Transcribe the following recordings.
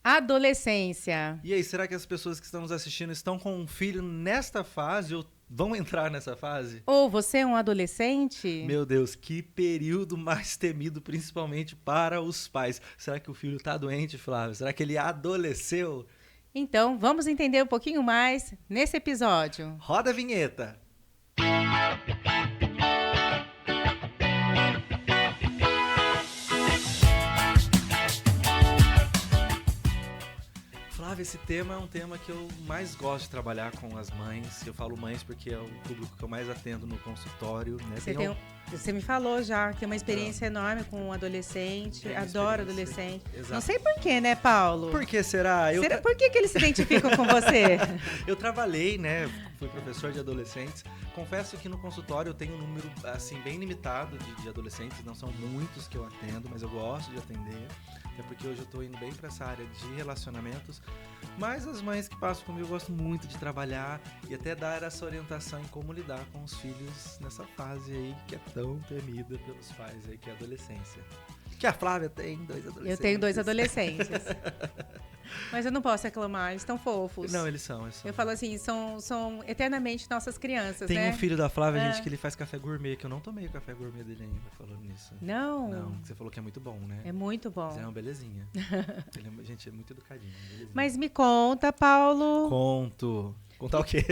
Adolescência. E aí, será que as pessoas que estão nos assistindo estão com um filho nesta fase ou vão entrar nessa fase? Ou você é um adolescente? Meu Deus, que período mais temido, principalmente para os pais. Será que o filho está doente, Flávio? Será que ele adoleceu? Então, vamos entender um pouquinho mais nesse episódio. Roda a vinheta. Flávio, esse tema é um tema que eu mais gosto de trabalhar com as mães. Eu falo mães porque é o público que eu mais atendo no consultório, né? Você me falou já que tem uma experiência enorme com adolescente, Tem adoro experiência. adolescente. Exato. Não sei porquê, né, Paulo? Por que será? Por que eles se identificam com você? Eu trabalhei, né? Fui professor de adolescentes. Confesso que no consultório eu tenho um número, assim, bem limitado de adolescentes. Não são muitos que eu atendo, mas eu gosto de atender. Até porque hoje eu tô indo bem para essa área de relacionamentos. Mas as mães que passam comigo, eu gosto muito de trabalhar e até dar essa orientação em como lidar com os filhos nessa fase aí que é tão temida pelos pais aí, que é a adolescência. Que a Flávia tem 2 adolescentes. Eu tenho 2 adolescentes. Mas eu não posso reclamar, eles estão fofos. Não, eles são. Eu falo assim, são eternamente nossas crianças, Tem né? um filho da Flávia, gente, que ele faz café gourmet, que eu não tomei o café gourmet dele ainda, falando nisso. Não? Não, você falou que é muito bom, né? É muito bom. Mas é uma belezinha. Gente, é muito educadinho. Belezinha. Mas me conta, Paulo. Conto. Contar o quê?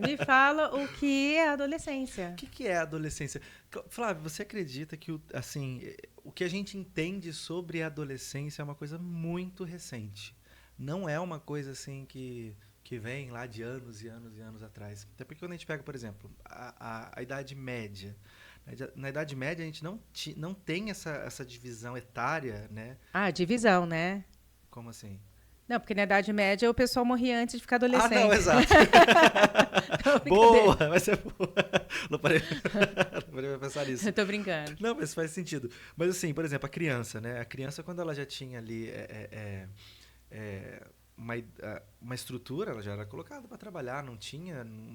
Me fala o que é a adolescência. O que é a adolescência? Flávio, você acredita que assim, o que a gente entende sobre a adolescência é uma coisa muito recente? Não é uma coisa assim que vem lá de anos e anos e anos atrás. Até porque quando a gente pega, por exemplo, a Idade Média. Na Idade Média a gente não tem essa divisão etária, né? Ah, divisão, né? Como assim? Não, porque na Idade Média o pessoal morria antes de ficar adolescente. Ah, não, exato. Boa, vai ser boa. Não parei pra pensar nisso. Eu tô brincando. Não, mas faz sentido. Mas assim, por exemplo, a criança, né? A criança, quando ela já tinha ali uma estrutura, ela já era colocada para trabalhar,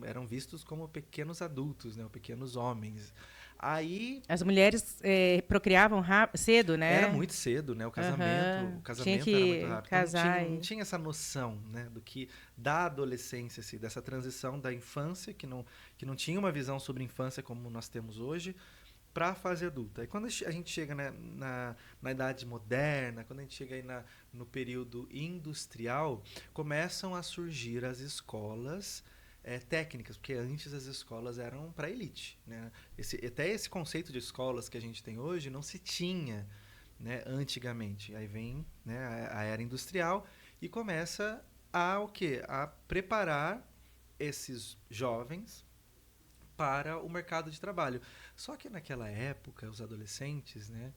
eram vistos como pequenos adultos, né? Ou pequenos homens. Aí as mulheres procriavam cedo, né? era muito cedo, né? O casamento tinha que era muito rápido. casar Então, não tinha essa noção, né? Da adolescência, assim, dessa transição da infância, que não tinha uma visão sobre infância como nós temos hoje, para a fase adulta. E quando a gente chega, né, na idade moderna, quando a gente chega aí no período industrial, começam a surgir as escolas técnicas, porque antes as escolas eram para elite, né? Até esse conceito de escolas que a gente tem hoje não se tinha, né, antigamente. Aí vem, né, a era industrial e começa o quê? A preparar esses jovens para o mercado de trabalho. Só que naquela época, os adolescentes, né,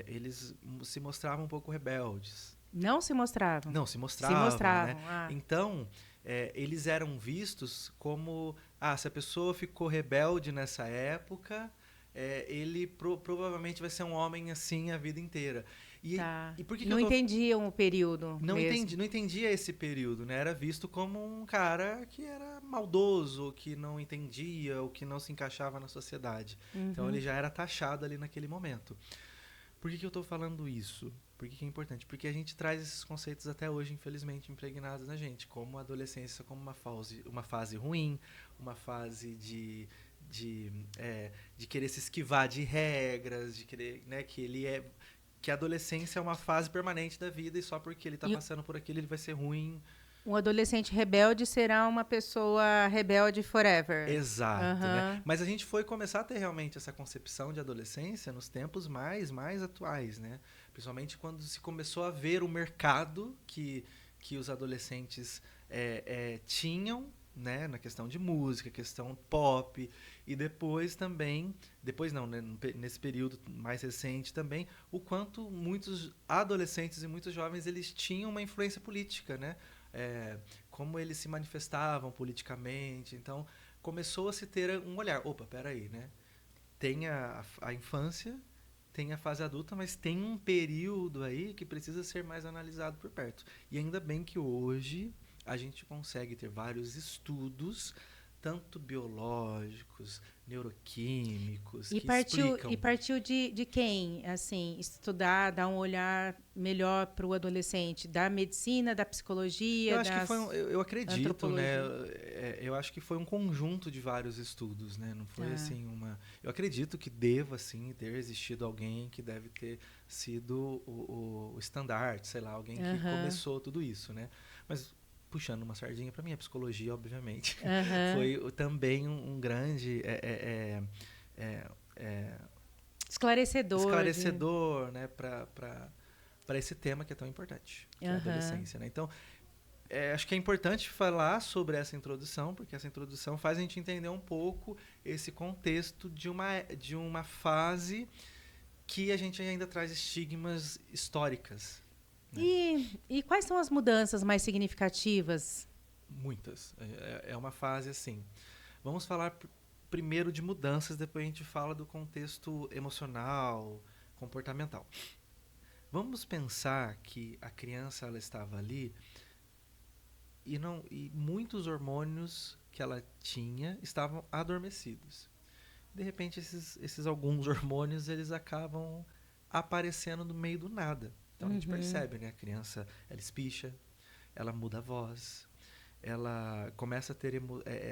eles se mostravam um pouco rebeldes. Não se mostravam? Não, se mostravam. Se mostravam. Né? Então, eles eram vistos como... se a pessoa ficou rebelde nessa época, ele provavelmente vai ser um homem assim a vida inteira. E por que não entendiam o período não entendia esse período, né? Era visto como um cara que era maldoso, que não entendia, ou que não se encaixava na sociedade. Uhum. Então, ele já era taxado ali naquele momento. Por que eu estou falando isso? Por que é importante? Porque a gente traz esses conceitos até hoje, infelizmente, impregnados na gente, como a adolescência como uma fase ruim, uma fase de querer se esquivar de regras, de querer, né, que a adolescência é uma fase permanente da vida e só porque ele está passando por aquilo ele vai ser ruim. Um adolescente rebelde será uma pessoa rebelde forever. Exato, né? Mas a gente foi começar a ter realmente essa concepção de adolescência nos tempos mais atuais, né? Principalmente quando se começou a ver o mercado que os adolescentes tinham, né? Na questão de música, questão pop, e depois também, né? Nesse período mais recente também, o quanto muitos adolescentes e muitos jovens eles tinham uma influência política, né? Como eles se manifestavam politicamente. Então, começou a se ter um olhar. Opa, peraí, né? Tem a infância, tem a fase adulta, mas tem um período aí que precisa ser mais analisado por perto. E ainda bem que hoje a gente consegue ter vários estudos, tanto biológicos, neuroquímicos E que partiu, explicam. e partiu de quem? Assim, estudar, dar um olhar melhor para o adolescente? Da medicina, da psicologia, Eu acho que da foi eu acredito, né? antropologia? Eu acho que foi um conjunto de vários estudos, né? Não foi Tá. assim uma. Eu acredito que deva sim ter existido alguém que deve ter sido o estandarte, sei lá, alguém que Aham, começou tudo isso, né? Mas puxando uma sardinha para mim, a psicologia, obviamente, aham. foi também um grande é, é, Esclarecedor de... esclarecedor, né? Para esse tema que é tão importante, que é a Aham. adolescência, né? Então acho que é importante falar sobre essa introdução, porque essa introdução faz a gente entender um pouco esse contexto de uma fase que a gente ainda traz estigmas históricas, né? E quais são as mudanças mais significativas? Muitas. É uma fase assim. Vamos falar primeiro de mudanças, depois a gente fala do contexto emocional, comportamental. Vamos pensar que a criança ela estava ali e muitos hormônios que ela tinha estavam adormecidos. De repente, esses alguns hormônios eles acabam aparecendo no meio do nada. Então a gente Uhum. percebe, né? A criança ela espicha, ela muda a voz, ela começa a ter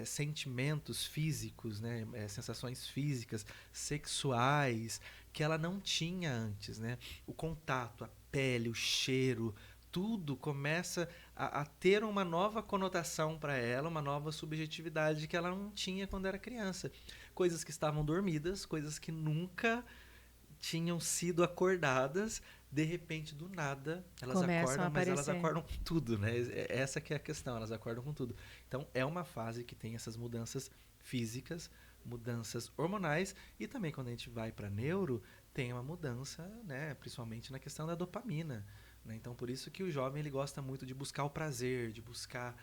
sentimentos físicos, né? Sensações físicas, sexuais, que ela não tinha antes, né? O contato, a pele, o cheiro, tudo começa a ter uma nova conotação para ela, uma nova subjetividade que ela não tinha quando era criança. Coisas que estavam dormidas, coisas que nunca tinham sido acordadas, de repente, do nada, elas Começam a acordam, mas elas aparecer. acordam com tudo, né? Essa que é a questão, elas acordam com tudo. Então, é uma fase que tem essas mudanças físicas, mudanças hormonais, e também quando a gente vai para neuro, tem uma mudança, né? Principalmente na questão da dopamina. Né? Então, por isso que o jovem ele gosta muito de buscar o prazer, de buscar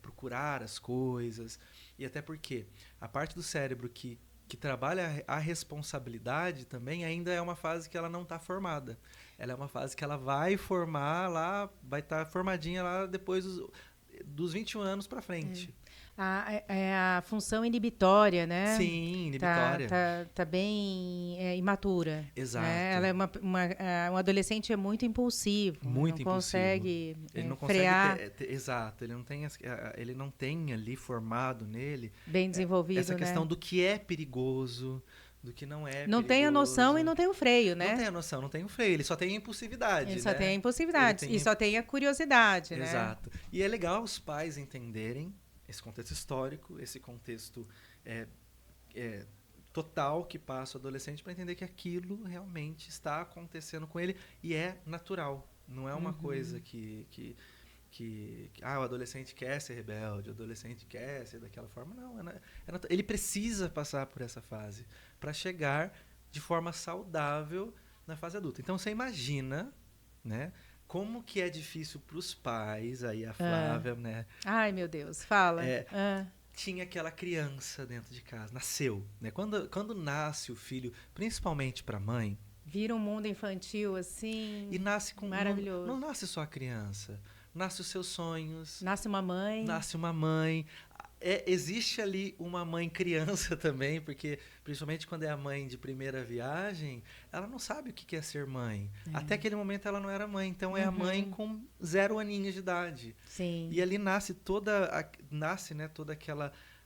procurar as coisas, e até porque a parte do cérebro que trabalha a responsabilidade também ainda é uma fase que ela não está formada. Ela é uma fase que ela vai formar lá, vai estar formadinha lá depois dos 21 anos para frente. A função inibitória, né? Sim, Tá, inibitória. tá, tá bem imatura, né? Ela Exato. é um adolescente é muito impulsivo, não Muito impulsivo. consegue Ele não consegue frear exato, ele não tem ali formado nele bem essa desenvolvido, questão né? do que é perigoso, do que não é Não tem a noção e perigoso. não tem o freio, Não tem né? a noção, não tem o freio, ele só tem a Ele impulsividade, só tem a né? Ele impulsividade e tem só tem a curiosidade, né? exato. E é legal os pais entenderem esse contexto histórico, esse contexto é, é, total que passa o adolescente para entender que aquilo realmente está acontecendo com ele e é natural. Não é uma coisa que o adolescente quer ser rebelde, o adolescente quer ser daquela forma. Não, ele precisa passar por essa fase para chegar de forma saudável na fase adulta. Então você imagina, né, como que é difícil para os pais, aí a Ah. Flávia, né, Ai, meu Deus, fala. é, tinha aquela criança dentro de casa, nasceu, né? Quando nasce o filho, principalmente para a mãe, Vira um mundo infantil e assim, nasce com não maravilhoso. nasce só a criança, nasce os seus sonhos, Nasce uma mãe. nasce uma mãe. Existe ali uma mãe criança também, porque principalmente quando é a mãe de primeira viagem, ela não sabe o que é ser mãe. Até aquele momento ela não era mãe, então é a mãe Uhum. com 0 aninhos de idade. E Sim. ali nasce, né, toda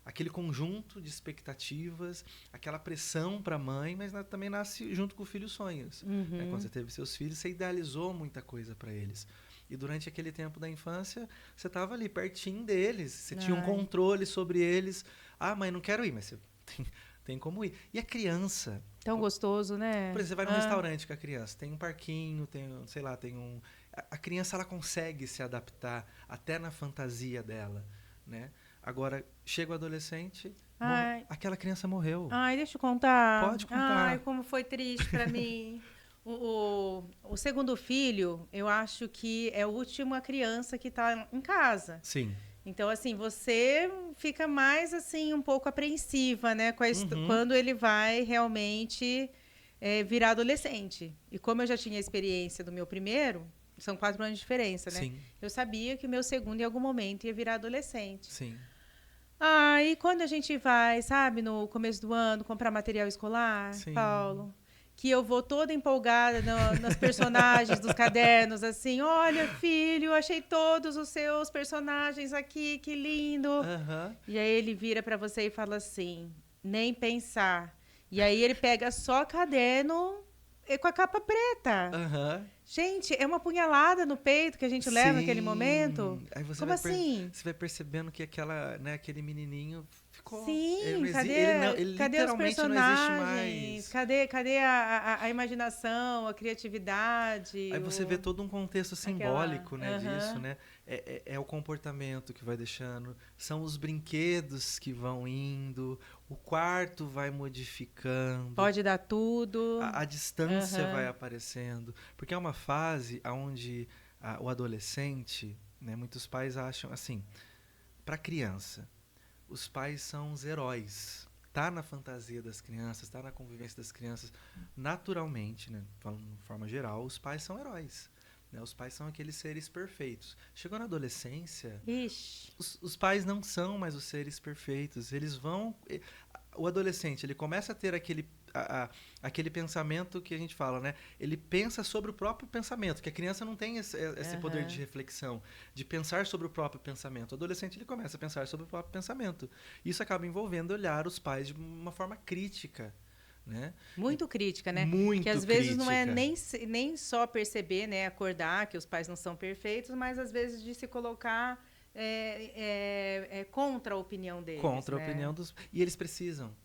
aquele conjunto de expectativas, aquela pressão para a mãe, mas também nasce junto com o filho sonhos. Né? Quando Uhum. você teve seus filhos, você idealizou muita coisa para eles. E durante aquele tempo da infância, você estava ali pertinho deles, você tinha um Ai, controle sobre eles. Ah, mãe, não quero ir, mas você tem como ir. E a criança, tão gostoso, por né? exemplo, você vai num restaurante com a criança, tem um parquinho, sei lá, tem um. A criança ela consegue se adaptar até na fantasia dela, né? Agora, chega o adolescente, Ai, aquela criança morreu. ai, deixa eu contar. Pode Ai, contar. como foi triste para mim. O segundo filho, eu acho que é a última criança que está em casa. Sim. Então, assim, você fica mais, assim, um pouco apreensiva, né? Uhum. Quando ele vai realmente virar adolescente. E como eu já tinha experiência do meu primeiro, são 4 anos de diferença, né? Sim. Eu sabia que o meu segundo, em algum momento, ia virar adolescente. Sim. E quando a gente vai, sabe, no começo do ano, comprar material escolar, Sim. Paulo, que eu vou toda empolgada nas personagens dos cadernos, assim, olha, filho, achei todos os seus personagens aqui, que lindo. Aham. E aí ele vira para você e fala assim, nem pensar. E aí ele pega só caderno com a capa preta. Aham. Gente, é uma punhalada no peito que a gente leva naquele momento. Sim. Aí Como assim? você vai percebendo que aquele menininho ficou. Ele Sim, não exi- ele não, ele cadê os literalmente não existe personagens? mais. Cadê a imaginação, a criatividade? Aí você vê todo um contexto Aquela. simbólico, né, disso, Aham. né? É o comportamento que vai deixando, são os brinquedos que vão indo, o quarto vai modificando, Pode dar tudo. a distância vai Aham. aparecendo, porque é uma fase onde o adolescente, né, muitos pais acham assim, para criança, os pais são os heróis. Tá na fantasia das crianças, tá na convivência das crianças, naturalmente, né, falando de forma geral, os pais são heróis. Né, os pais são aqueles seres perfeitos. Chegou na adolescência, Ixi. os pais não são mais os seres perfeitos. Eles vão. O adolescente, ele começa a ter aquele pensamento que a gente fala, né? Ele pensa sobre o próprio pensamento, que a criança não tem esse poder de Aham. reflexão, de pensar sobre o próprio pensamento. O adolescente, ele começa a pensar sobre o próprio pensamento. Isso acaba envolvendo olhar os pais de uma forma crítica, né? E Muito crítica, né? Que muito às vezes não é crítica. nem só perceber, né? Acordar que os pais não são perfeitos, mas às vezes de se colocar contra a opinião deles, Contra a opinião né? dos. E eles precisam.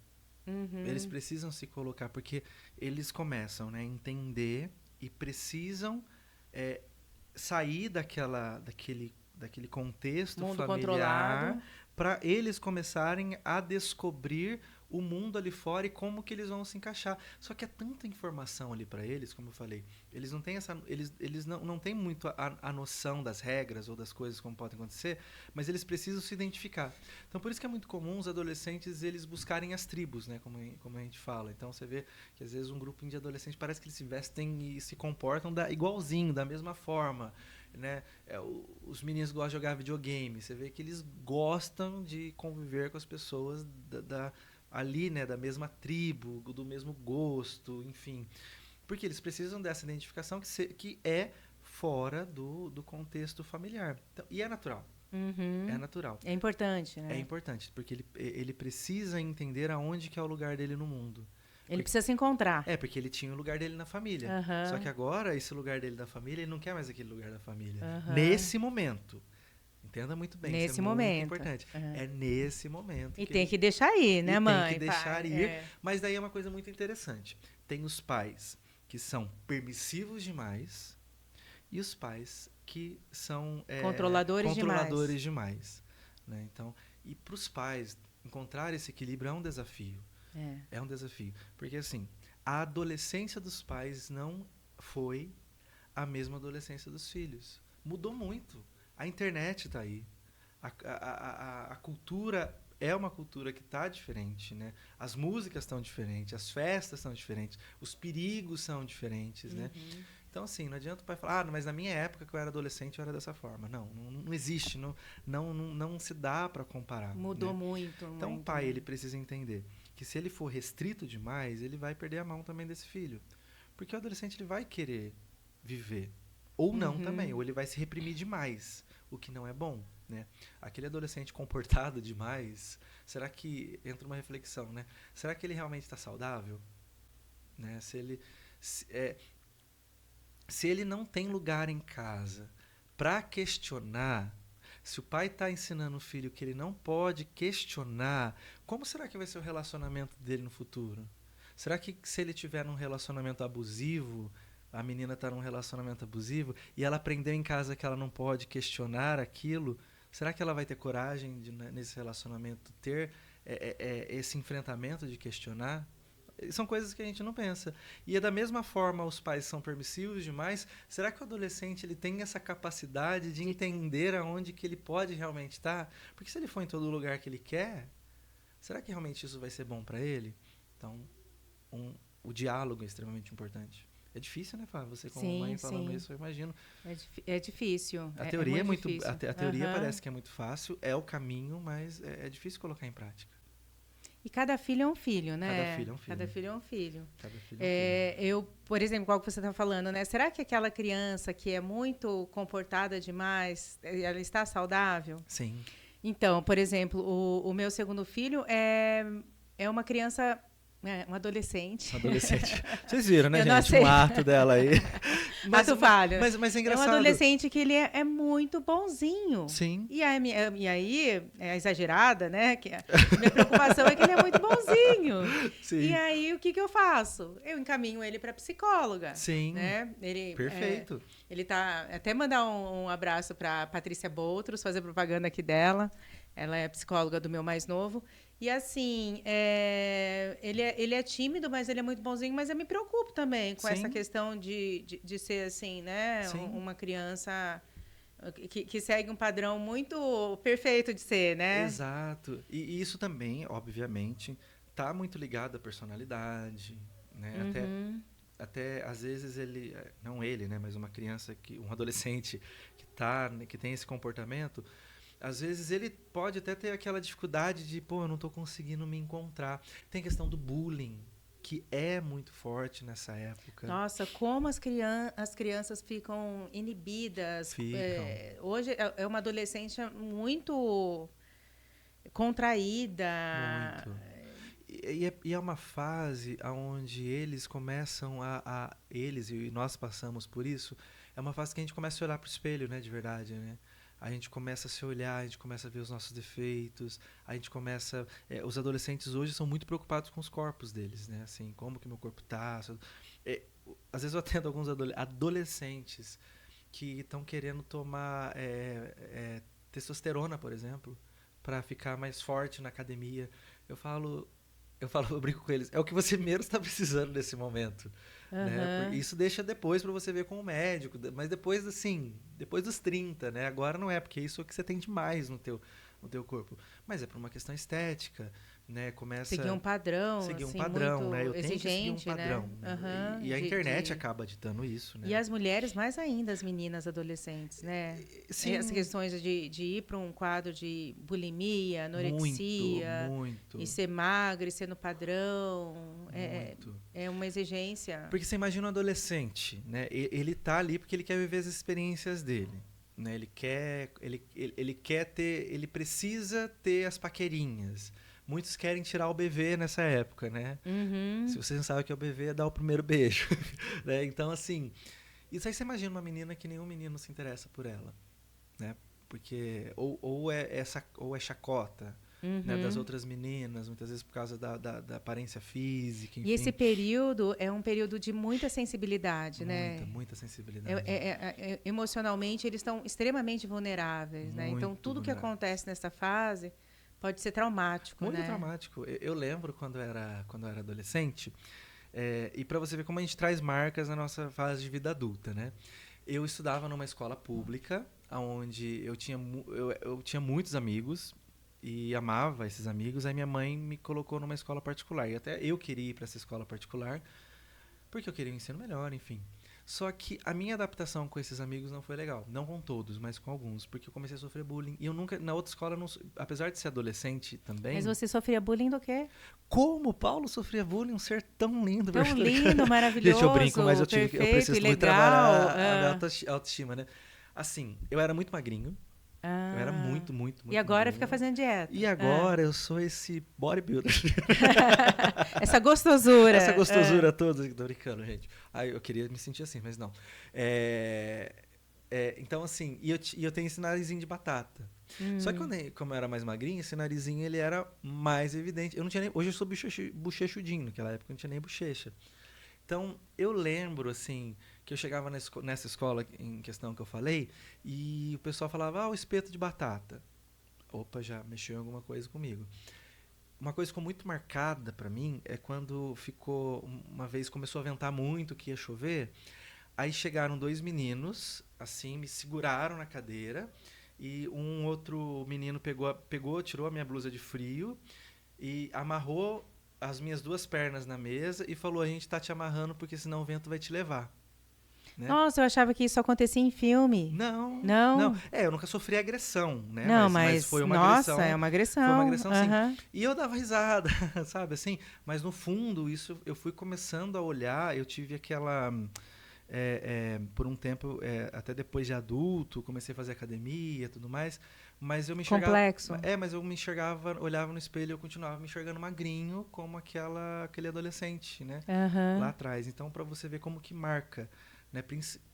Eles Uhum. precisam se colocar, porque eles começam, né, a entender e precisam é, sair daquele contexto Mundo familiar controlado. para eles começarem a descobrir o mundo ali fora e como que eles vão se encaixar. Só que é tanta informação ali para eles, como eu falei, eles não têm eles não têm muito a noção das regras ou das coisas como podem acontecer, mas eles precisam se identificar. Então por isso que é muito comum os adolescentes eles buscarem as tribos, né, como a gente fala. Então você vê que às vezes um grupinho de adolescentes parece que eles se vestem e se comportam igualzinho, da mesma forma, né? Os meninos gostam de jogar videogame. Você vê que eles gostam de conviver com as pessoas ali, né, da mesma tribo, do mesmo gosto, enfim. Porque eles precisam dessa identificação que é fora do contexto familiar. Então, e é natural. É Uhum. natural. É importante, É né? importante, porque ele precisa entender aonde que é o lugar dele no mundo. Ele Porque, precisa se encontrar. porque ele tinha o lugar dele na família. Só que Aham. agora, esse lugar dele da família, ele não quer mais aquele lugar da família. Aham. Nesse momento. Entenda muito bem, isso é Nesse muito momento. importante. Aham. É nesse momento E que tem ele. que deixar ir, E né, tem que mãe, pai? deixar ir. É. Mas daí é uma coisa muito interessante. Tem os pais que são permissivos demais e os pais que são Controladores demais. controladores demais. Né? Então, e para os pais encontrar esse equilíbrio é um desafio. É. É um desafio. Porque, assim, a adolescência dos pais não foi a mesma adolescência dos filhos. Mudou muito. A internet está aí. A cultura é uma cultura que está diferente, né? As músicas estão diferentes, as festas estão diferentes, os perigos são diferentes, né? Uhum. Então, assim, não adianta o pai falar, mas na minha época que eu era adolescente eu era dessa forma. Não existe, não se dá para comparar, Mudou né? muito, Então, o muito, pai, né? ele precisa entender que se ele for restrito demais, ele vai perder a mão também desse filho. Porque o adolescente, ele vai querer viver. Ou não também, Uhum. ou ele vai se reprimir demais, o que não é bom, né? Aquele adolescente comportado demais, será que entra uma reflexão, né? Será que ele realmente está saudável, né? Se ele não tem lugar em casa para questionar, se o pai está ensinando o filho que ele não pode questionar, como será que vai ser o relacionamento dele no futuro? Será que se ele tiver num relacionamento abusivo, a menina está num relacionamento abusivo e ela aprendeu em casa que ela não pode questionar aquilo, será que ela vai ter coragem de, nesse relacionamento, ter esse enfrentamento de questionar? São coisas que a gente não pensa. E é da mesma forma os pais são permissivos demais. Será que o adolescente ele tem essa capacidade de entender aonde que ele pode realmente estar? Porque se ele for em todo lugar que ele quer, será que realmente isso vai ser bom para ele? Então, o diálogo é extremamente importante. É difícil, né, Flávia? Você como Sim, mãe falando sim. isso, eu imagino. É difícil. A teoria muito difícil. A teoria parece que é muito fácil, é o caminho, mas é difícil colocar em prática. E cada filho é um filho, né? Cada filho é um filho. Cada filho é um filho. Cada filho é um filho. Eu, por exemplo, qual que você está falando, né? Será que aquela criança que é muito comportada demais, ela está saudável? Sim. Então, por exemplo, o meu segundo filho é uma criança, um adolescente. Adolescente. Vocês viram, né, Eu não gente? sei. Um ato dela aí. Ato falho. Mas é engraçado. É um adolescente que ele é muito bonzinho. Sim. E aí, é exagerada, né? Que a minha preocupação é que ele é muito bonzinho. Sim. E aí, o que eu faço? Eu encaminho ele para psicóloga. Sim. Né? Perfeito. Ele tá... Até mandar um abraço para Patrícia Boutros, fazer propaganda aqui dela. Ela é psicóloga do meu mais novo. E assim, ele é tímido, mas ele é muito bonzinho, mas eu me preocupo também com essa questão de ser assim, né? Uma criança que segue um padrão muito perfeito de ser, né? Exato. E isso também, obviamente, está muito ligado à personalidade, né? Uhum. Até às vezes ele, não ele, né, mas uma criança, um adolescente que tem esse comportamento, às vezes ele pode até ter aquela dificuldade de, eu não estou conseguindo me encontrar. Tem a questão do bullying, que é muito forte nessa época. Nossa, como as crianças ficam inibidas. Hoje é uma adolescente muito contraída. Muito. E é uma fase onde eles começam eles, e nós passamos por isso, é uma fase que a gente começa a olhar para o espelho, né, de verdade, né? A gente começa a se olhar, a gente começa a ver os nossos defeitos, a gente começa... os adolescentes hoje são muito preocupados com os corpos deles, né? Assim, como que meu corpo tá... às vezes eu atendo alguns adolescentes que estão querendo tomar testosterona, por exemplo, para ficar mais forte na academia. Eu brinco com eles, é o que você menos está precisando nesse momento. Uhum. Né? Isso deixa depois para você ver com o médico, mas depois dos 30, né? Agora não é, porque isso é o que você tem demais no teu corpo. Mas é por uma questão estética, né? Começa seguir um padrão, muito né? Eu exigente, tenho que seguir um padrão. Né? Uhum. E a internet acaba ditando isso, né? E as mulheres mais ainda, as meninas adolescentes, né? Sim. As questões de ir para um quadro de bulimia, anorexia, muito. E ser magra, e ser no padrão, é uma exigência. Porque você imagina um adolescente, né? Ele tá ali porque ele quer viver as experiências dele. Né? Ele precisa ter as paquerinhas. Muitos querem tirar o bebê nessa época, né? Uhum. Se você não sabe o que é o bebê, é dar o primeiro beijo. Né? Então, assim... Isso aí você imagina uma menina que nenhum menino se interessa por ela. Né? Porque... Ou é chacota, né? Das outras meninas, muitas vezes por causa da aparência física, enfim. E esse período é um período de muita sensibilidade, né? Muita sensibilidade. Emocionalmente, eles estão extremamente vulneráveis, né? Então, tudo que acontece nessa fase... pode ser traumático, muito, né? Muito traumático. Eu lembro quando eu era adolescente, e para você ver como a gente traz marcas na nossa fase de vida adulta, né? Eu estudava numa escola pública, onde eu tinha muitos amigos e amava esses amigos. Aí minha mãe me colocou numa escola particular. E até eu queria ir para essa escola particular, porque eu queria um ensino melhor, enfim. Só que a minha adaptação com esses amigos não foi legal. Não com todos, mas com alguns. Porque eu comecei a sofrer bullying. E eu nunca... Na outra escola, apesar de ser adolescente também... Mas você sofria bullying do quê? Como o Paulo sofria bullying? Um ser tão lindo. Tão lindo, maravilhoso. Gente, eu brinco, mas eu preciso legal. muito trabalhar a minha autoestima, né? Assim, eu era muito magrinho. Eu era muito E agora magrinho. fica fazendo dieta. E agora eu sou esse bodybuilder. Essa gostosura. Essa gostosura toda. Tô brincando, gente. Eu queria me sentir assim, mas não. Então, assim, e eu tenho esse narizinho de batata. Só que como eu era mais magrinho, esse narizinho ele era mais evidente. Eu não tinha nem, hoje eu sou bochechudinho, naquela época eu não tinha nem bochecha. Então, eu lembro, assim, que eu chegava nessa escola em questão que eu falei, e o pessoal falava, o espeto de batata. Opa, já mexeu em alguma coisa comigo. Uma coisa que ficou muito marcada pra mim é quando uma vez começou a ventar muito, que ia chover, aí chegaram 2 meninos, assim, me seguraram na cadeira, e um outro menino pegou, tirou a minha blusa de frio e amarrou as minhas 2 pernas na mesa e falou: a gente tá te amarrando porque senão o vento vai te levar. Né? Nossa, eu achava que isso acontecia em filme. Não, não. Não? Eu nunca sofri agressão, né? Não, Mas mas, foi uma nossa, é agressão. uma Foi uma agressão. agressão, sim. Aham. E eu dava risada, sabe, assim. Mas no fundo, isso eu fui começando a olhar. Eu tive aquela. Por um tempo, até depois de adulto, comecei a fazer academia e tudo mais. Mas eu me enxergava. Complexo. Mas eu me enxergava, olhava no espelho e eu continuava me enxergando magrinho, como aquele adolescente, né? Lá Aham. atrás. Então, para você ver como que marca, né?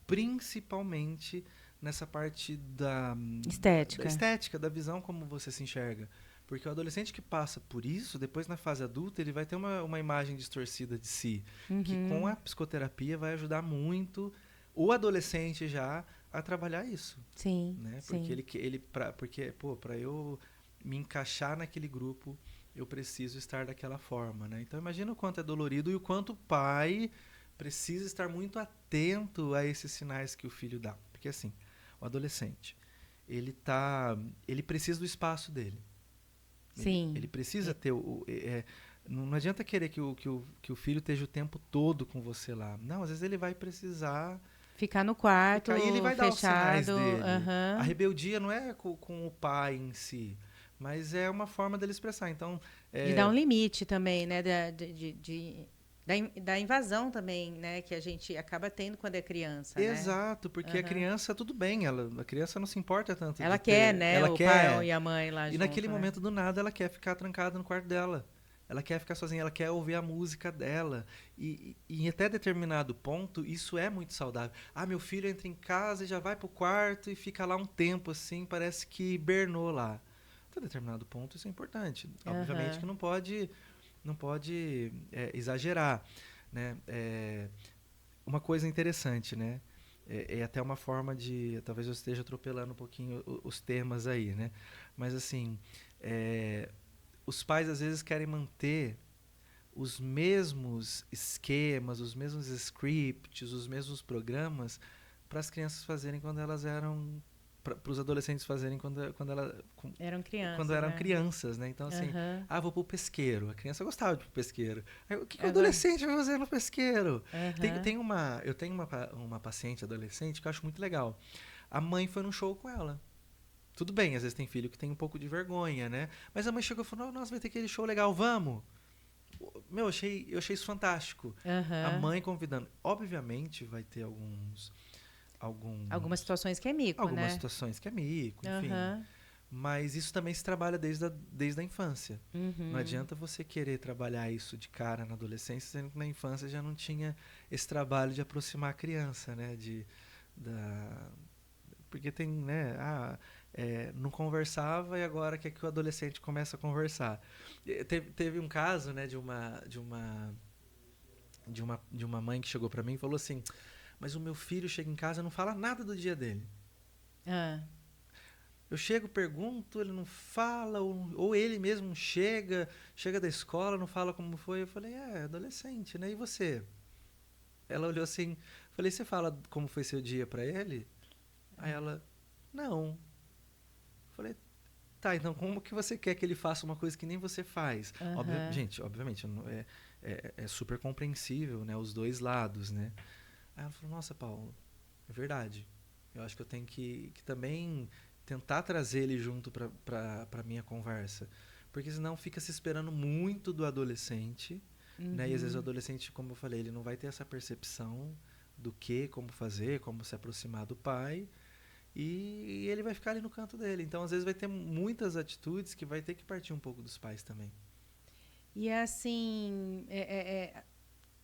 Principalmente nessa parte da Estética. estética, da visão como você se enxerga. Porque o adolescente que passa por isso, depois na fase adulta, ele vai ter uma imagem distorcida de si, que com Uhum. a psicoterapia vai ajudar muito o adolescente já a trabalhar isso, Sim, né? Porque sim. para eu me encaixar naquele grupo, eu preciso estar daquela forma, né? Então imagina o quanto é dolorido e o quanto o pai precisa estar muito atento a esses sinais que o filho dá, porque assim, o adolescente, ele precisa do espaço dele. Ele Sim. precisa ter não adianta querer que o filho esteja o tempo todo com você lá. Não, às vezes ele vai precisar Ficar no quarto, ficar e ele vai dar os sinais fechado. dele. A Aham. rebeldia não é com o pai em si, mas é uma forma dele expressar. Então, De dar um limite também, né? Da invasão também, né? Que a gente acaba tendo quando é criança, né? exato, porque a Aham. criança, tudo bem, a criança não se importa tanto de Ela quer, ter. né? Ela O pai quer. e a mãe lá E naquele junto, né? momento do nada ela quer ficar trancada no quarto dela. Ela quer ficar sozinha, ela quer ouvir a música dela. E até determinado ponto, isso é muito saudável. Ah, meu filho entra em casa e já vai pro quarto e fica lá um tempo assim, parece que hibernou lá. Até determinado ponto, isso é importante. Obviamente que Aham. não pode exagerar, né? Uma coisa interessante, né? É até uma forma de. Talvez eu esteja atropelando um pouquinho os temas aí, né? Mas assim. é, os pais às vezes querem manter os mesmos esquemas, os mesmos scripts, os mesmos programas para as crianças fazerem quando elas eram. Para os adolescentes fazerem Eram quando crianças, eram né? crianças, né? Então, assim, Aham. vou pro pesqueiro. A criança gostava de ir pro pesqueiro. Aí, o que o Agora. adolescente vai fazer no pesqueiro? Aham. Eu tenho uma paciente adolescente que eu acho muito legal. A mãe foi num show com ela. Tudo bem, às vezes tem filho que tem um pouco de vergonha, né? Mas a mãe chegou e falou: nossa, vai ter aquele show legal, vamos! Eu achei isso fantástico. A Aham. mãe convidando. Obviamente vai ter alguns. Algumas alguns situações que é mico, algumas né? situações que é mico, enfim. Aham. Mas isso também se trabalha desde a infância. Não Uhum. adianta você querer trabalhar isso de cara na adolescência, sendo que na infância já não tinha esse trabalho de aproximar a criança, né? Da, porque tem, né? Não conversava e agora quer que o adolescente comece a conversar. Teve um caso, né? De uma mãe que chegou para mim e falou assim: mas o meu filho chega em casa e não fala nada do dia dele. Ah. Eu chego, pergunto, ele não fala, ou ele mesmo chega da escola, não fala como foi. Eu falei: adolescente, né? E você? Ela olhou assim, falei: você fala como foi seu dia para ele? Aí ela: não. Falei: tá, então como que você quer que ele faça uma coisa que nem você faz? Aham. Gente, obviamente, é super compreensível, né? Os dois lados, né? Aí ela falou: nossa, Paulo, é verdade. Eu acho que eu tenho que também tentar trazer ele junto para minha conversa. Porque senão fica se esperando muito do adolescente, né? E às vezes o Uhum. adolescente, como eu falei, ele não vai ter essa percepção do que, como fazer, como se aproximar do pai. E ele vai ficar ali no canto dele. Então, às vezes, vai ter muitas atitudes que vai ter que partir um pouco dos pais também. E assim,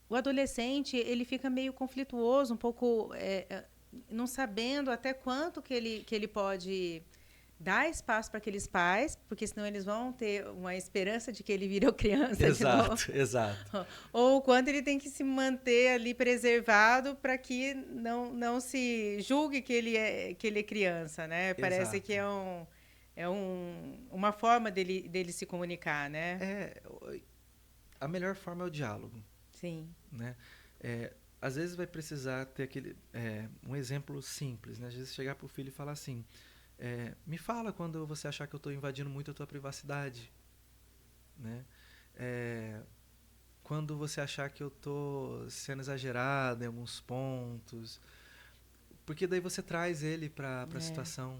o adolescente ele fica meio conflituoso, um pouco não sabendo até quanto que ele pode dar espaço para aqueles pais, porque senão eles vão ter uma esperança de que ele virou criança de novo. Exato, exato. Ou o quanto ele tem que se manter ali preservado para que não se julgue que ele é criança, né? Parece que Exato. uma forma dele se comunicar, né? É, a melhor forma é o diálogo, Sim. né? Às vezes vai precisar ter um exemplo simples, né? Às vezes chegar para o filho e falar assim: me fala quando você achar que eu estou invadindo muito a tua privacidade, né? É, quando você achar que eu tô sendo exagerado em alguns pontos. Porque daí você traz ele pra situação.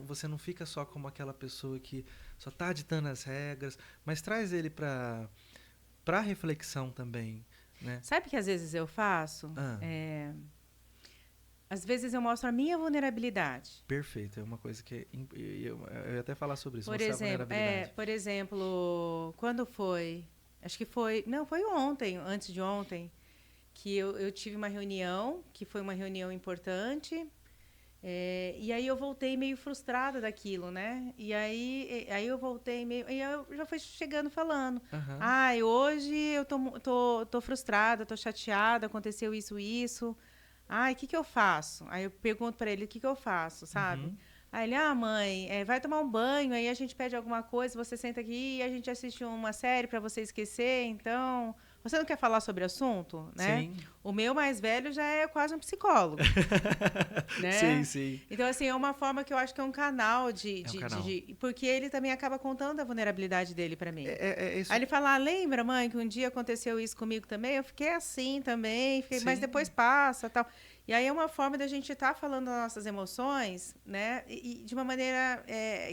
Você não fica só como aquela pessoa que só tá ditando as regras, mas traz ele pra reflexão também, né? Sabe o que às vezes eu faço? Ah, Às vezes eu mostro a minha vulnerabilidade. perfeito. É uma coisa que... eu ia até falar sobre isso, mostrar a vulnerabilidade. Por exemplo, quando foi? Acho que foi... Não, foi ontem, antes de ontem, que eu tive uma reunião, que foi uma reunião importante, e aí eu voltei meio frustrada daquilo, né? Aí eu voltei meio... E eu já fui chegando falando. Aham. Ai, hoje eu tô frustrada, tô chateada, aconteceu isso, isso. Ai, o que que eu faço? Aí eu pergunto para ele, o que que eu faço, sabe? Uhum. Aí ele, mãe, vai tomar um banho, aí a gente pede alguma coisa, você senta aqui e a gente assiste uma série para você esquecer, então... Você não quer falar sobre o assunto, né? Sim. O meu mais velho já é quase um psicólogo, Sim, né? sim. Então, assim, é uma forma que eu acho que é um canal É um canal. porque ele também acaba contando a vulnerabilidade dele para mim. É isso. Aí ele fala, lembra, mãe, que um dia aconteceu isso comigo também? Eu fiquei assim também, mas Sim. depois passa, tal. E aí é uma forma da gente estar falando das nossas emoções, né? E de uma maneira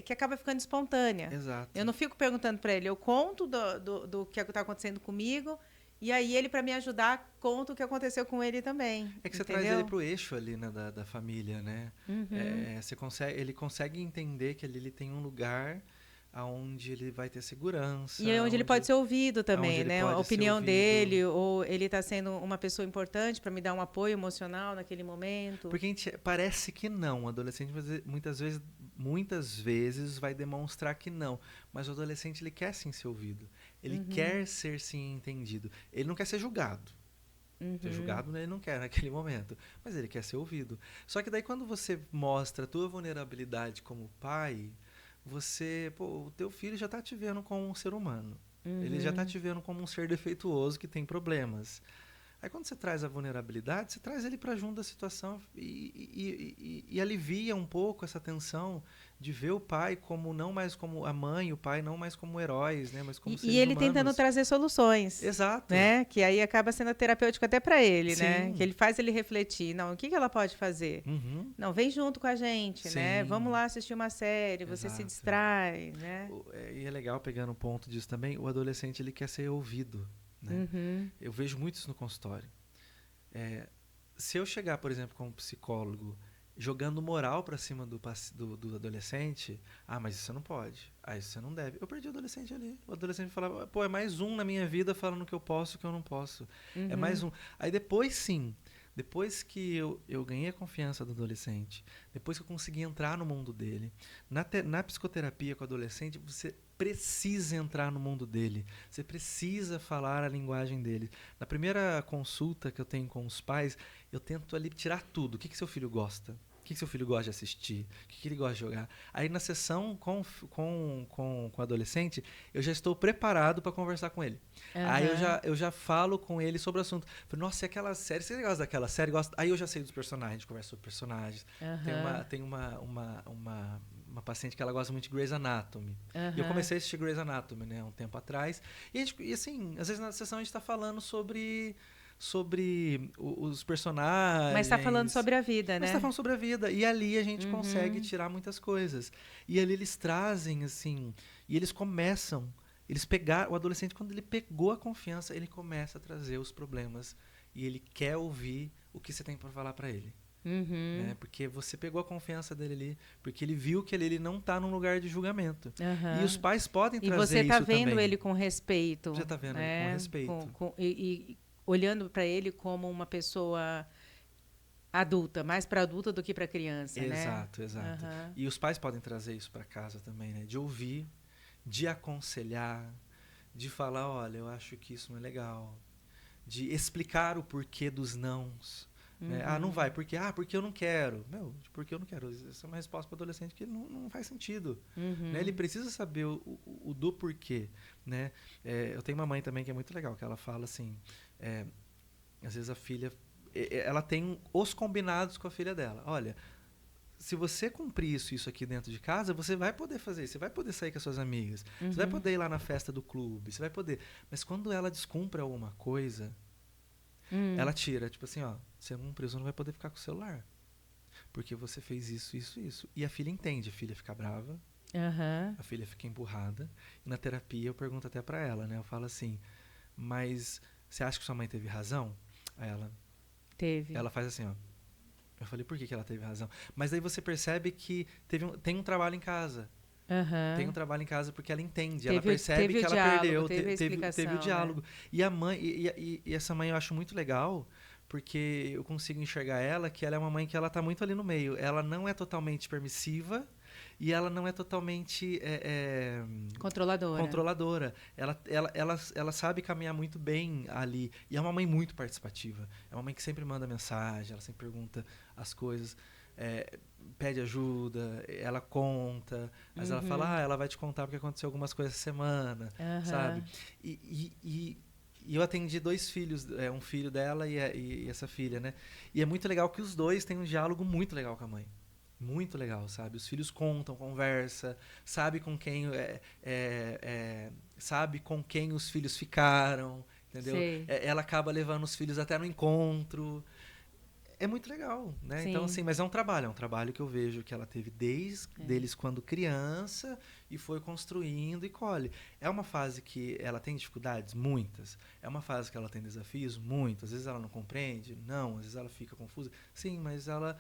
que acaba ficando espontânea. Exato. Eu não fico perguntando para ele, eu conto do que está acontecendo comigo, e aí ele, para me ajudar, conta o que aconteceu com ele também. É que você entendeu? traz ele pro eixo ali, né, da família, né? Uhum. Ele consegue entender que ali ele tem um lugar aonde ele vai ter segurança, E é onde ele pode ser ouvido onde também, ele né? A pode ser opinião ouvido. dele, ou ele está sendo uma pessoa importante para me dar um apoio emocional naquele momento. Porque parece que não. O adolescente muitas vezes vai demonstrar que não. Mas o adolescente ele quer sim ser ouvido. Ele quer ser sim entendido. Ele não quer ser julgado. Ser julgado ele não quer naquele momento. Mas ele quer ser ouvido. Só que daí quando você mostra a tua vulnerabilidade como pai, o teu filho já está te vendo como um ser humano. Ele já está te vendo como um ser defeituoso que tem problemas. Aí quando você traz a vulnerabilidade, você traz ele para junto da situação e alivia um pouco essa tensão de ver o pai como não mais como a mãe, o pai não mais como heróis, né, mas como seres E ele humanos. tentando trazer soluções. Exato. Né? Que aí acaba sendo terapêutico até para ele, né? Sim. Que ele faz ele refletir. Não, o que ela pode fazer? Uhum. Não, vem junto com a gente, né? Sim. Vamos lá assistir uma série, você se Exato. distrai, né? E é legal pegando um ponto disso também, o adolescente ele quer ser ouvido, né? Eu vejo muito isso no consultório. Se eu chegar, por exemplo, como psicólogo, jogando moral pra cima do adolescente, mas isso você não pode, isso você não deve. Eu perdi o adolescente ali. O adolescente falava, é mais um na minha vida falando que eu posso, que eu não posso. É mais um. Aí depois sim, depois que eu ganhei a confiança do adolescente, depois que eu consegui entrar no mundo dele, na psicoterapia com o adolescente, você precisa entrar no mundo dele. Você precisa falar a linguagem dele. Na primeira consulta que eu tenho com os pais, eu tento ali tirar tudo. O que seu filho gosta? O que seu filho gosta de assistir? O que ele gosta de jogar? Aí na sessão com o adolescente, eu já estou preparado para conversar com ele. Aí eu já falo com ele sobre o assunto. Falei, nossa, e aquela série? Você gosta daquela série? Aí eu já sei dos personagens, converso sobre personagens. Tem uma paciente que ela gosta muito de Grey's Anatomy. E eu comecei a assistir Grey's Anatomy, né, um tempo atrás. E assim, às vezes na sessão a gente está falando sobre os personagens. Mas está falando sobre a vida, né? Mas está falando sobre a vida. E ali a gente consegue tirar muitas coisas. E ali eles trazem, assim, e eles começam, o adolescente, quando ele pegou a confiança, ele começa a trazer os problemas. E ele quer ouvir o que você tem para falar para ele. Né? Porque você pegou a confiança dele ali, porque ele viu que ele não está num lugar de julgamento. E os pais podem trazer isso também. E você está vendo ele com respeito. Você está vendo ele com respeito. E olhando para ele como uma pessoa adulta, mais para adulta do que para criança, exato, né? Exato. E os pais podem trazer isso para casa também, né? De ouvir, de aconselhar, de falar, olha, eu acho que isso não é legal, de explicar o porquê dos nãos. Né? Não vai, porque eu não quero. Porque eu não quero. Essa é uma resposta para o adolescente que não faz sentido. Né? Ele precisa saber o do porquê. Né? Eu tenho uma mãe também que é muito legal, que ela fala assim, às vezes a filha, ela tem os combinados com a filha dela. Olha, se você cumprir isso aqui dentro de casa, você vai poder fazer isso. Você vai poder sair com as suas amigas. Você vai poder ir lá na festa do clube. Você vai poder. Mas quando ela descumpre alguma coisa, ela tira. Tipo assim, ó, você não cumpriu, você não vai poder ficar com o celular. Porque você fez isso, isso, isso. E a filha entende. A filha fica brava. A filha fica emburrada. E na terapia eu pergunto até pra ela, né? Eu falo assim, mas você acha que sua mãe teve razão? Aí ela faz assim, ó. Eu falei, por que ela teve razão? Mas daí você percebe que tem um trabalho em casa. Tem um trabalho em casa porque ela entende. Ela percebe que ela perdeu. Teve o diálogo. Né? E a mãe, e essa mãe eu acho muito legal, porque eu consigo enxergar ela, que ela é uma mãe que ela tá muito ali no meio. Ela não é totalmente permissiva e ela não é totalmente controladora. Ela sabe caminhar muito bem ali. E é uma mãe muito participativa. É uma mãe que sempre manda mensagem, ela sempre pergunta as coisas, pede ajuda, ela conta. Mas ela fala, ela vai te contar porque aconteceu algumas coisas essa semana, sabe? E eu atendi 2 filhos, um filho dela e essa filha, né? E é muito legal que os 2 têm um diálogo muito legal com a mãe. Muito legal, sabe? Os filhos contam, conversa, sabe com quem sabe com quem os filhos ficaram, entendeu? Ela acaba levando os filhos até no encontro. É muito legal, né? Sim. Então, assim, mas é um trabalho que eu vejo que ela teve desde deles quando criança e foi construindo e colhe. É uma fase que ela tem dificuldades? Muitas. É uma fase que ela tem desafios? Muitas. Às vezes ela não compreende? Não. Às vezes ela fica confusa? Sim, mas a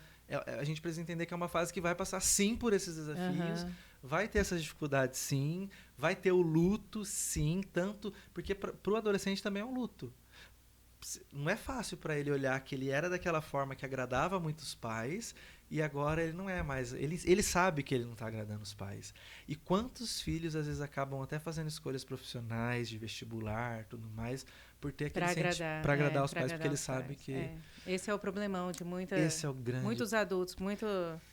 gente precisa entender que é uma fase que vai passar sim por esses desafios, vai ter essas dificuldades sim, vai ter o luto sim, tanto porque para o adolescente também é um luto. Não é fácil para ele olhar que ele era daquela forma que agradava muitos pais e agora ele não é mais. Ele sabe que ele não está agradando os pais. E quantos filhos às vezes acabam até fazendo escolhas profissionais, de vestibular, tudo mais, por ter aquele para agradar os pais, porque ele sabe que esse é o problemão de esse é o grande... muitos adultos,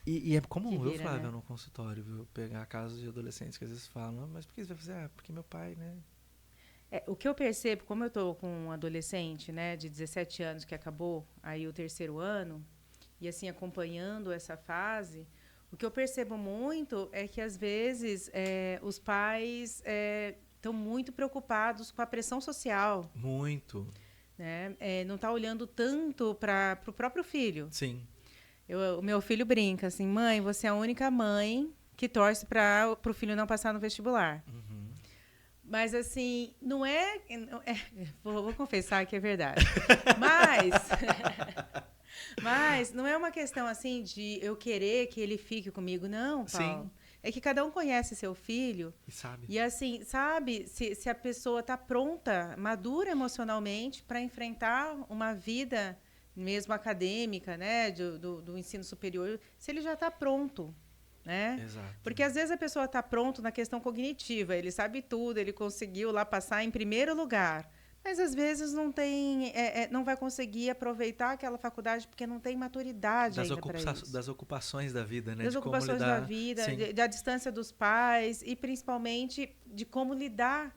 E é comum, eu, Flávia, né? No consultório, viu? Pegar casos de adolescentes que às vezes falam, mas por que você vai fazer? Porque meu pai, né? O que eu percebo, como eu estou com um adolescente, né, de 17 anos que acabou aí o 3º ano, e assim acompanhando essa fase, o que eu percebo muito é que às vezes os pais estão muito preocupados com a pressão social. Muito. Né? Não está olhando tanto para o próprio filho. Sim. O meu filho brinca assim, mãe, você é a única mãe que torce para o filho não passar no vestibular. Mas, assim, não é... vou confessar que é verdade. Mas não é uma questão, assim, de eu querer que ele fique comigo. Não, Paulo. Sim. É que cada um conhece seu filho. E sabe. E, assim, sabe se a pessoa está pronta, madura emocionalmente para enfrentar uma vida, mesmo acadêmica, né, do ensino superior, se ele já está pronto. Né? Exato. Porque às vezes a pessoa está pronta na questão cognitiva, ele sabe tudo, ele conseguiu lá passar em primeiro lugar, mas às vezes não tem, não vai conseguir aproveitar aquela faculdade porque não tem maturidade ainda para isso. Das ocupações da vida, né? Das ocupações da vida, da distância dos pais e principalmente de como lidar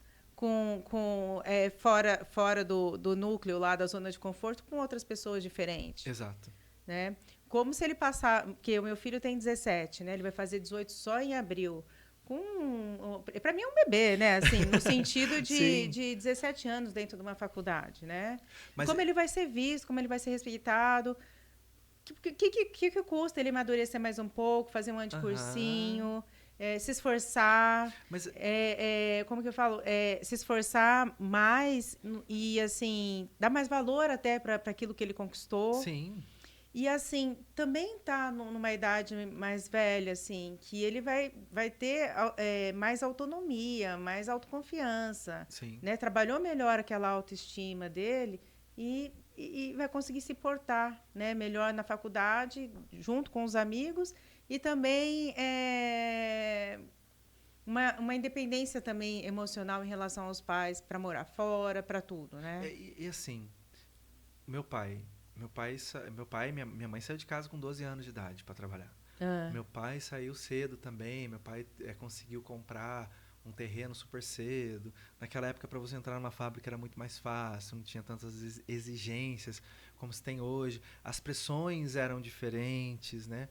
fora do núcleo lá da zona de conforto com outras pessoas diferentes. Exato. Né? Como se ele passar... Porque o meu filho tem 17, né? Ele vai fazer 18 só em abril. Para mim é um bebê, né? Assim, no sentido de 17 anos dentro de uma faculdade, né? Mas como ele vai ser visto, como ele vai ser respeitado. Que custa ele amadurecer mais um pouco, fazer um anticursinho, se esforçar. Mas... como que eu falo? Se esforçar mais e, assim, dar mais valor até para aquilo que ele conquistou. Sim. E, assim, também está numa idade mais velha, assim, que ele vai ter mais autonomia, mais autoconfiança. Sim. Né? Trabalhou melhor aquela autoestima dele e vai conseguir se portar, né, melhor na faculdade, junto com os amigos, e também uma independência também emocional em relação aos pais, para morar fora, para tudo, né? E assim, meu pai e minha mãe saiu de casa com 12 anos de idade para trabalhar. Meu pai saiu cedo também. Meu pai conseguiu comprar um terreno super cedo. Naquela época, para você entrar numa fábrica era muito mais fácil, não tinha tantas exigências como se tem hoje. As pressões eram diferentes, né?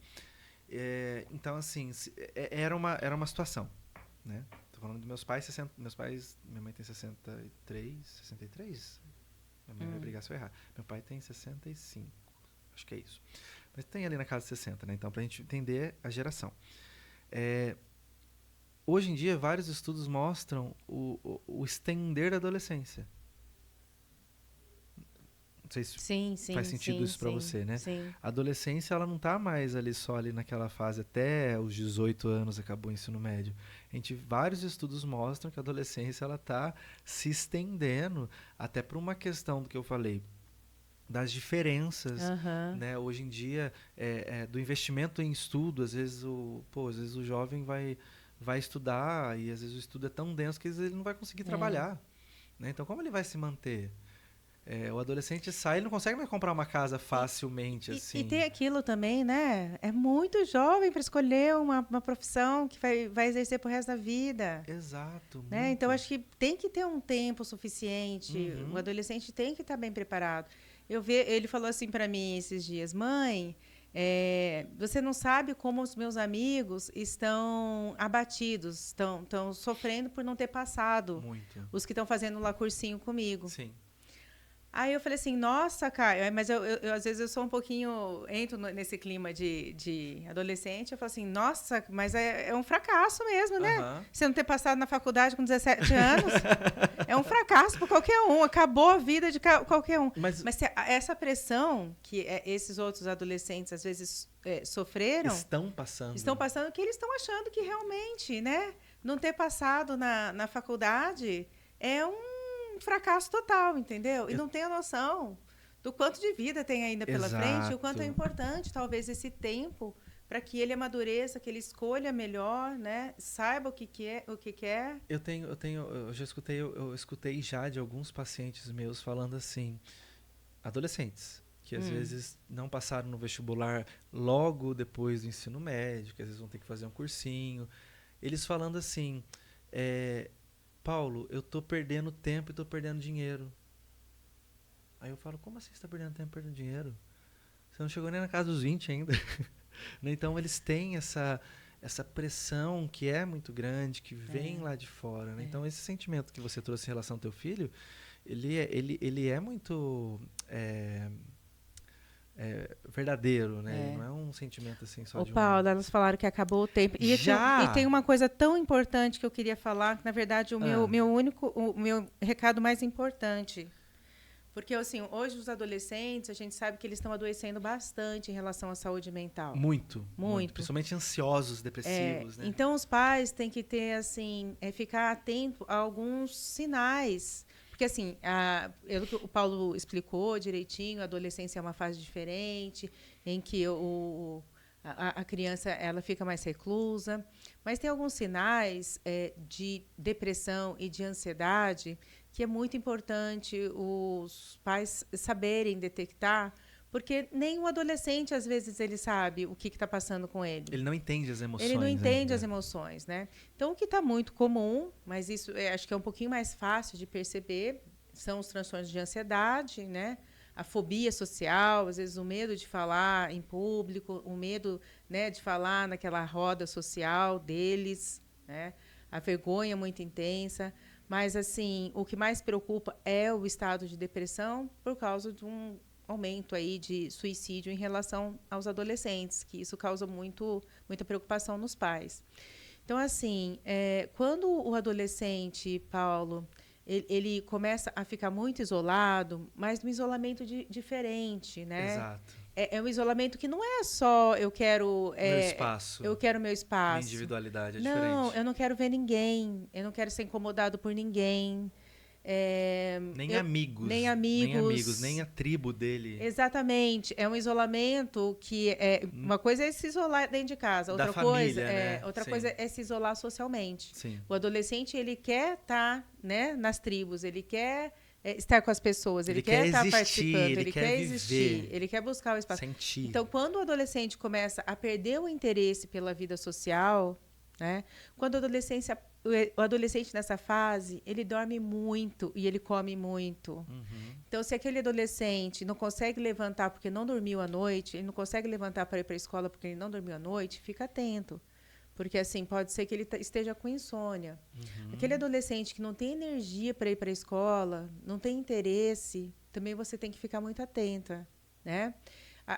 Então, assim, era uma situação, né? Tô falando dos meus pais, minha mãe tem 63? Minha mãe vai brigar se eu errar. Meu pai tem 65, acho que é isso. Mas tem ali na casa de 60, né? Então, pra gente entender a geração. Hoje em dia, vários estudos mostram o estender da adolescência. Não sei se faz sentido isso para você, né? Sim. A adolescência, ela não tá mais só ali naquela fase até os 18 anos, acabou o ensino médio. Vários estudos mostram que a adolescência, ela tá se estendendo até por uma questão do que eu falei, das diferenças, né? Hoje em dia, do investimento em estudo, às vezes o jovem vai estudar e às vezes o estudo é tão denso que às vezes ele não vai conseguir trabalhar, né? Então, como ele vai se manter? O adolescente sai, ele não consegue mais comprar uma casa facilmente, assim. E tem aquilo também, né? É muito jovem para escolher uma profissão que vai exercer pro resto da vida. Exato. Né? Então, acho que tem que ter um tempo suficiente. O adolescente tem que estar bem preparado. Ele falou assim para mim esses dias: mãe, você não sabe como os meus amigos estão abatidos, estão sofrendo por não ter passado. Muito. Os que estão fazendo lá cursinho comigo. Sim. Aí eu falei assim, nossa, Caio, mas eu às vezes eu sou um pouquinho, entro nesse clima de adolescente, eu falo assim, nossa, mas é um fracasso mesmo, né? Você não ter passado na faculdade com 17 anos, é um fracasso para qualquer um, acabou a vida de qualquer um. Mas essa pressão que esses outros adolescentes às vezes sofreram... Estão passando que eles estão achando que realmente, né? Não ter passado na faculdade é um fracasso total, entendeu? E não tem a noção do quanto de vida tem ainda pela frente, o quanto é importante, talvez, esse tempo para que ele amadureça, que ele escolha melhor, né? Saiba o que quer. Eu escutei já de alguns pacientes meus falando assim, adolescentes, que às vezes não passaram no vestibular logo depois do ensino médio, que às vezes vão ter que fazer um cursinho. Eles falando assim, Paulo, eu tô perdendo tempo e tô perdendo dinheiro. Aí eu falo, como assim você tá perdendo tempo e perdendo dinheiro? Você não chegou nem na casa dos 20 ainda. Então, eles têm essa pressão que é muito grande, que vem lá de fora, né? Então, esse sentimento que você trouxe em relação ao teu filho, ele é muito... verdadeiro, né? Não é um sentimento assim só de Paulo, elas falaram que acabou o tempo. E tem uma coisa tão importante que eu queria falar, que na verdade o meu recado mais importante. Porque assim, hoje os adolescentes, a gente sabe que eles estão adoecendo bastante em relação à saúde mental. Muito. Principalmente ansiosos, depressivos, né? Então os pais têm que ter assim, ficar atento a alguns sinais. Porque, assim, o Paulo explicou direitinho, a adolescência é uma fase diferente, em que a criança ela fica mais reclusa. Mas tem alguns sinais de depressão e de ansiedade que é muito importante os pais saberem detectar, porque nem o adolescente, às vezes, ele sabe o que está passando com ele. Ele não entende as emoções. Ele não entende as emoções, né? Então, o que está muito comum, mas isso acho que é um pouquinho mais fácil de perceber, são os transtornos de ansiedade, né? A fobia social, às vezes o medo de falar em público, o medo, né, de falar naquela roda social deles, né? A vergonha muito intensa. Mas, assim, o que mais preocupa é o estado de depressão por causa de um aumento aí de suicídio em relação aos adolescentes, que isso causa muita preocupação nos pais. Então, assim, quando o adolescente, Paulo, ele começa a ficar muito isolado, mas num isolamento diferente, né? Exato. É um isolamento que não é só eu quero... meu espaço. Eu quero meu espaço. Minha individualidade é diferente. Não, eu não quero ver ninguém. Eu não quero ser incomodado por ninguém. Nem amigos, nem a tribo dele. Exatamente. É um isolamento que... uma coisa é se isolar dentro de casa. Outra família, né? Outra coisa é se isolar socialmente. Sim. O adolescente, ele quer estar, né, nas tribos. Ele quer... estar com as pessoas, ele quer estar participando, ele quer existir, ele quer buscar o espaço. Sentir. Então, quando o adolescente começa a perder o interesse pela vida social, né? Quando a adolescência o adolescente nessa fase, ele dorme muito e ele come muito. Então, se aquele adolescente não consegue levantar porque não dormiu à noite, ele não consegue levantar para ir para a escola porque ele não dormiu à noite, fica atento. Porque, assim, pode ser que ele esteja com insônia. Aquele adolescente que não tem energia para ir para a escola, não tem interesse, também você tem que ficar muito atenta, né?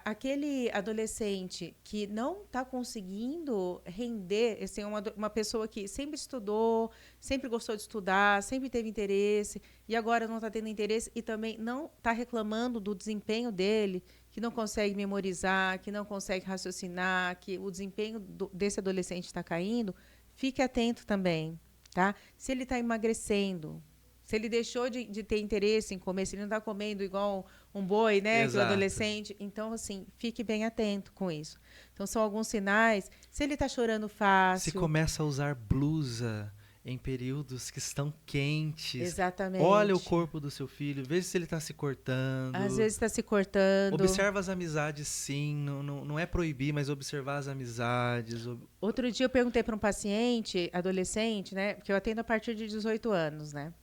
Aquele adolescente que não está conseguindo render, assim, uma pessoa que sempre estudou, sempre gostou de estudar, sempre teve interesse, e agora não está tendo interesse e também não está reclamando do desempenho dele, que não consegue memorizar, que não consegue raciocinar, que o desempenho desse adolescente está caindo, fique atento também, tá? Se ele está emagrecendo, se ele deixou de ter interesse em comer, se ele não está comendo igual um boi, né, que o adolescente. Então, assim, fique bem atento com isso. Então, são alguns sinais. Se ele está chorando fácil... Se começa a usar blusa em períodos que estão quentes. Exatamente. Olha o corpo do seu filho, veja se ele está se cortando. Às vezes está se cortando. Observa as amizades, sim. Não é proibir, mas observar as amizades. Outro dia eu perguntei para um paciente, adolescente, né, porque eu atendo a partir de 18 anos, né?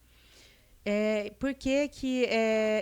Por que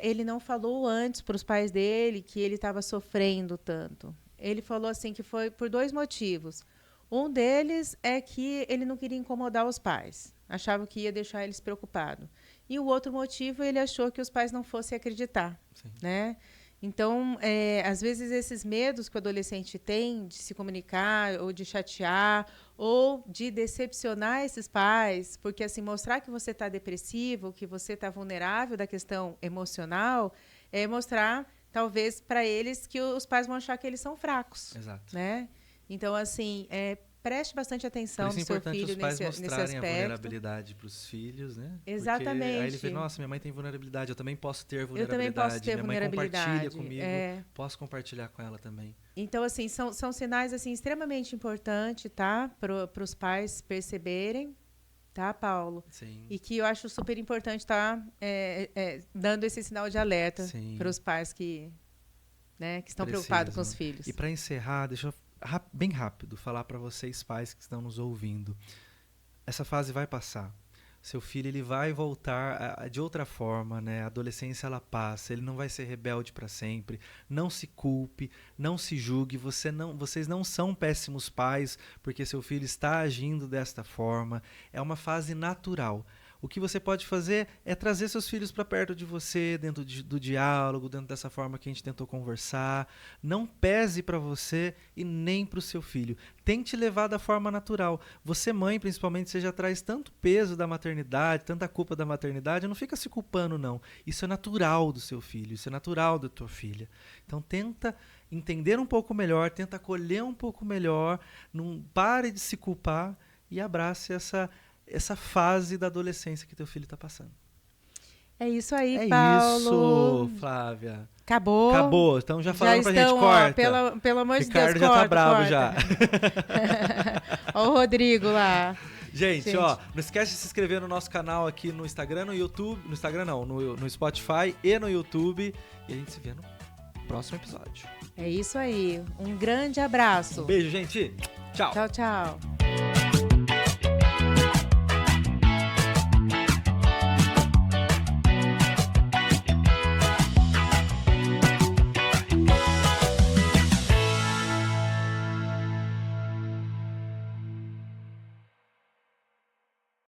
ele não falou antes para os pais dele que ele estava sofrendo tanto? Ele falou assim que foi por 2 motivos. Um deles é que ele não queria incomodar os pais, achava que ia deixar eles preocupados. E o outro motivo, ele achou que os pais não fossem acreditar, né? Então, às vezes, esses medos que o adolescente tem de se comunicar, ou de chatear, ou de decepcionar esses pais, porque assim, mostrar que você está depressivo, que você está vulnerável da questão emocional, é mostrar, talvez, para eles que os pais vão achar que eles são fracos. Exato. Né? Então, assim, preste bastante atenção no seu filho nesse aspecto. Por isso é importante os pais mostrarem a vulnerabilidade para os filhos, né? Exatamente. Porque aí ele vê, nossa, minha mãe tem vulnerabilidade, eu também posso ter vulnerabilidade. Eu também posso ter minha vulnerabilidade. Mãe compartilha comigo, posso compartilhar com ela também. Então, assim, são sinais assim, extremamente importantes, tá? Para os pais perceberem, tá, Paulo? Sim. E que eu acho super importante estar dando esse sinal de alerta para os pais que estão preocupados com os filhos. E para encerrar, deixa eu bem rápido falar para vocês pais que estão nos ouvindo. Essa fase vai passar. Seu filho ele vai voltar de outra forma, né? A adolescência ela passa, ele não vai ser rebelde para sempre. Não se culpe, não se julgue. Vocês não são péssimos pais porque seu filho está agindo desta forma. É uma fase natural. O que você pode fazer é trazer seus filhos para perto de você, dentro do diálogo, dentro dessa forma que a gente tentou conversar. Não pese para você e nem para o seu filho. Tente levar da forma natural. Você, mãe, principalmente, você já traz tanto peso da maternidade, tanta culpa da maternidade, não fica se culpando, não. Isso é natural do seu filho, isso é natural da tua filha. Então, tenta entender um pouco melhor, tenta acolher um pouco melhor, não pare de se culpar e abrace essa fase da adolescência que teu filho está passando. É isso aí, Paulo. É isso, Flávia. Acabou. Então já falando pra gente, corta. Pelo amor de Deus, Ricardo já tá bravo já. Ó o Rodrigo lá. Gente, ó, não esquece de se inscrever no nosso canal aqui no Instagram, no YouTube. No Instagram não, no Spotify e no YouTube. E a gente se vê no próximo episódio. É isso aí. Um grande abraço. Um beijo, gente. Tchau. Tchau, tchau.